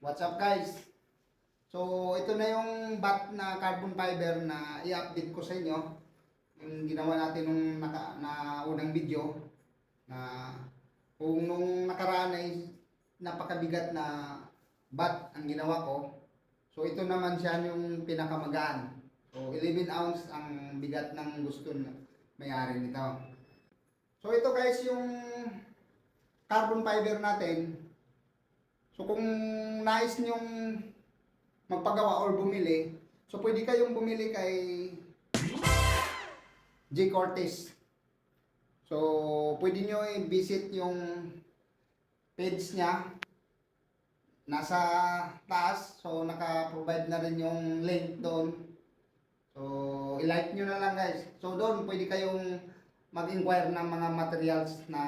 What's up guys? So ito na yung bat na carbon fiber na i-update ko sa inyo. Yung ginawa natin nung unang video na kung nung nakaraan ay napakabigat na bat ang ginawa ko. So ito naman siya yung pinakamagaan. So 11 ounce ang bigat ng gusto na may-ari nito. So ito guys yung carbon fiber natin. So kung nais nyong magpagawa or bumili, so pwede kayong bumili kay J. Cortez. So pwede nyo i-visit yung page niya. Nasa taas, so naka-provide na rin yung link doon. So i-like nyo na lang guys. So doon pwede kayong mag-inquire ng mga materials na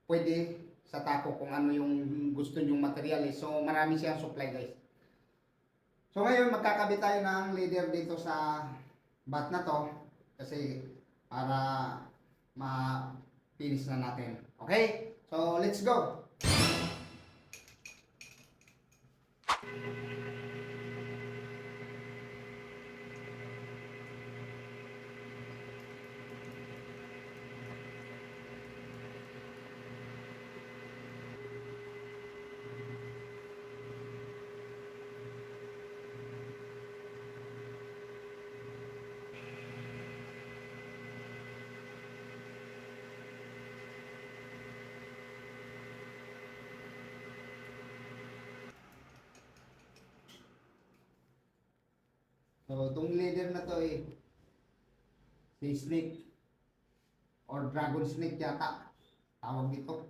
pwede sa taco kung ano yung gusto nyong materials. So marami siyang supply guys. So ngayon magkakabit tayo ng leader dito sa bat na to kasi para ma-finish na natin. Okay? So let's go! So itong leader na to si snake or dragon snake yata tawag dito.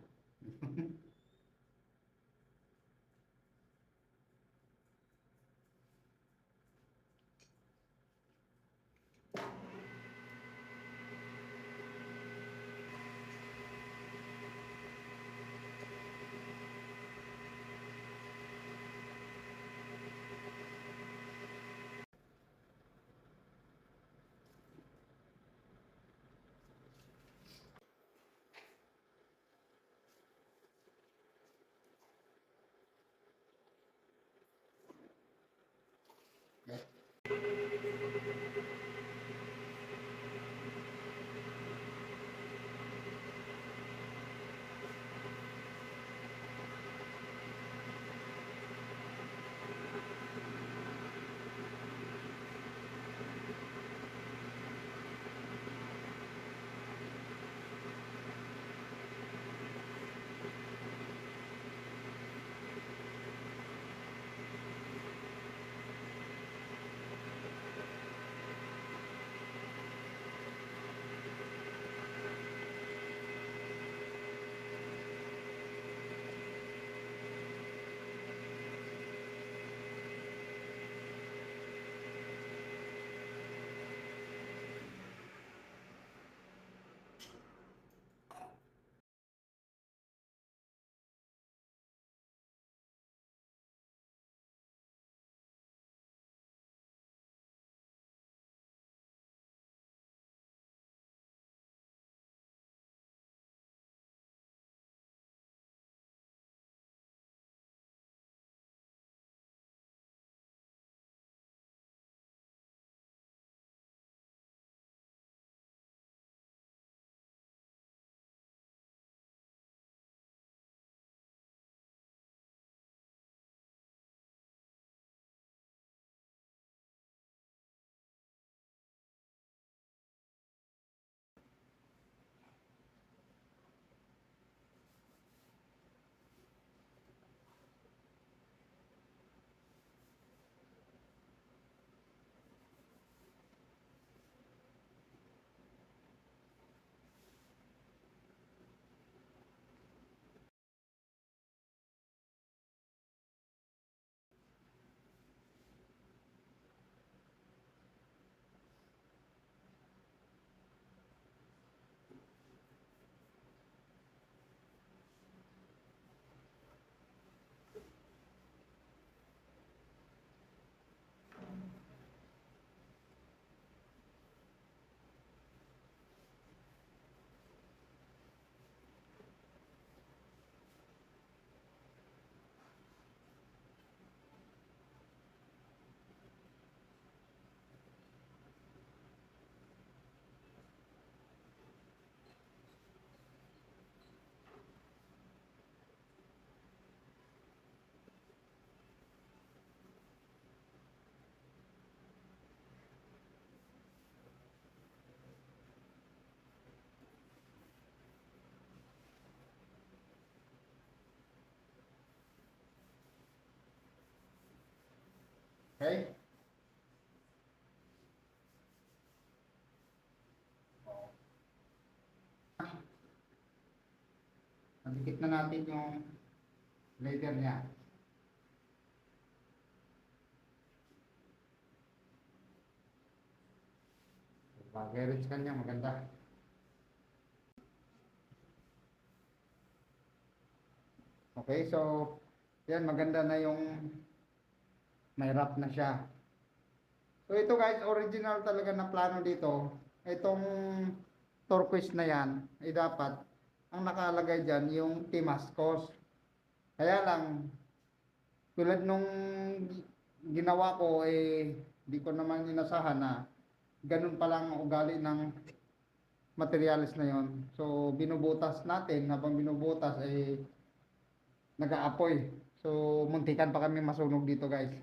Okay? Nandikit na natin yung leather niya. Bagay kanya, maganda. Okay, so yan, maganda na yung may wrap na siya. So ito guys, original talaga na plano dito. Itong turquoise na yan, ay dapat ang nakalagay dyan yung Timascos. Kaya lang, tulad nung ginawa ko, di ko naman inasahan na ganun palang ang ugali ng materials na yon. So binubutas natin, habang binubutas nag-aapoy. So muntikan pa kami masunog dito guys.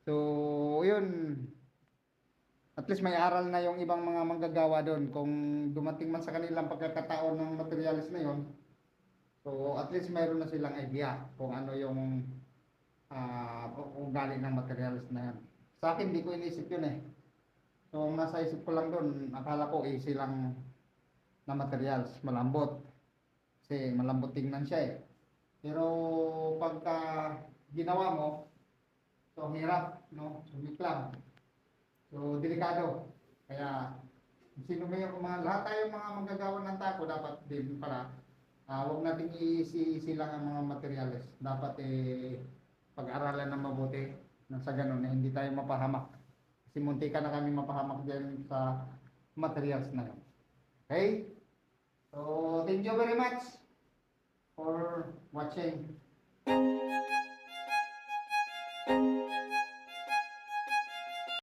So yun, at least may aral na yung ibang mga manggagawa doon kung dumating man sa kanilang pagkakataon ng materials na yon. So at least mayroon na silang idea kung ano yung ugali ng materials na yan. Sa akin, di ko inisip yun eh. So ang nasa isip ko lang doon, akala ko easy lang na materials, malambot. Kasi malambot tingnan siya eh. Pero pagka ginawa mo, so hirap, no? Sumiklam. So delikado. Kaya sino may mga lahat tayong mga manggagawa ng taco dapat din para huwag nating i-easy lang ang mga materials. Dapat pag-aralan na mabuti nang sa ganun na hindi tayo mapahamak. Kasi muntikan na kami mapahamak dyan sa materials na yun. Okay? So, thank you very much for watching.